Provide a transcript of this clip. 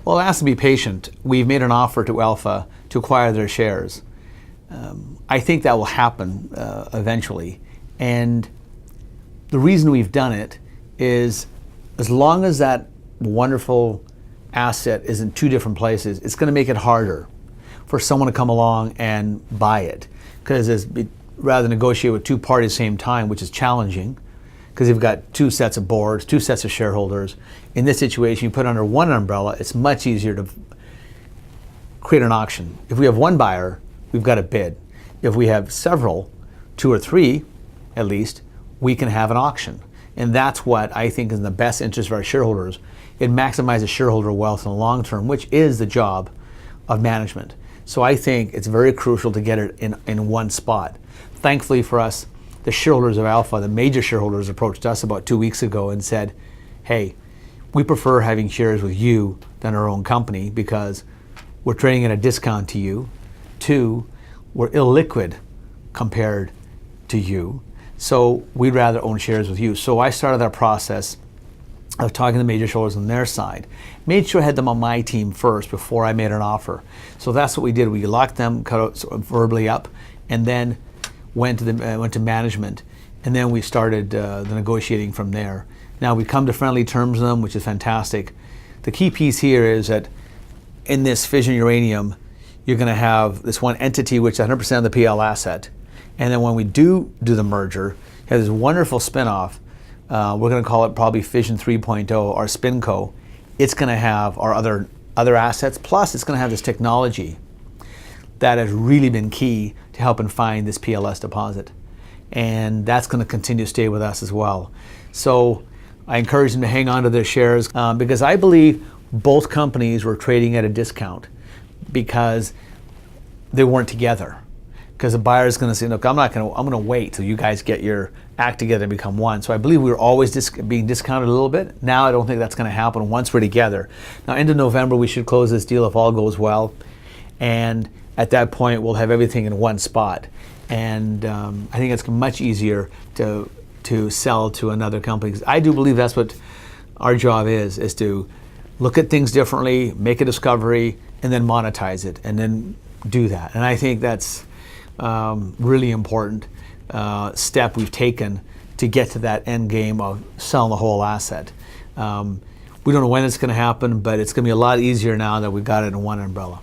Well, it has to be patient. We've made an offer to Alpha to acquire their shares. I think that will happen eventually. And the reason we've done it is as long as that wonderful asset is in two different places, it's going to make it harder for someone to come along and buy it. Because rather than negotiate with two parties at the same time, which is challenging, because you've got two sets of boards, two sets of shareholders. In this situation, you put it under one umbrella, it's much easier to create an auction. If we have one buyer, we've got a bid. If we have several, two or three at least, we can have an auction. And that's what I think is in the best interest of our shareholders. It maximizes shareholder wealth in the long term, which is the job of management. So I think it's very crucial to get it in one spot. Thankfully for us, the shareholders of Alpha, the major shareholders, approached us about 2 weeks ago and said, hey, we prefer having shares with you than our own company because we're trading at a discount to you. Two, we're illiquid compared to you. So we'd rather own shares with you. So I started that process of talking to the major shareholders on their side. Made sure I had them on my team first before I made an offer. So that's what we did. We locked them, cut out verbally up, and then went to management. And then we started the negotiating from there. Now we come to friendly terms with them, which is fantastic. The key piece here is that in this Fission Uranium, you're going to have this one entity, which is 100% of the PL asset. And then when we do the merger, it has this wonderful spinoff. We're going to call it probably Fission 3.0, our SpinCo. It's going to have our other assets, plus it's going to have this technology that has really been key to helping find this PLS deposit. And that's going to continue to stay with us as well. So I encourage them to hang on to their shares because I believe both companies were trading at a discount because they weren't together. Because the buyer is going to say, look, I'm going to wait till you guys get your act together and become one. So I believe we were always being discounted a little bit. Now I don't think that's going to happen once we're together. Now, end of November, we should close this deal if all goes well. And at that point, we'll have everything in one spot. And I think it's much easier to sell to another company. 'Cause I do believe that's what our job is to look at things differently, make a discovery, and then monetize it, and then do that. And I think that's really important step we've taken to get to that end game of selling the whole asset. We don't know when it's going to happen, but it's going to be a lot easier now that we've got it in one umbrella.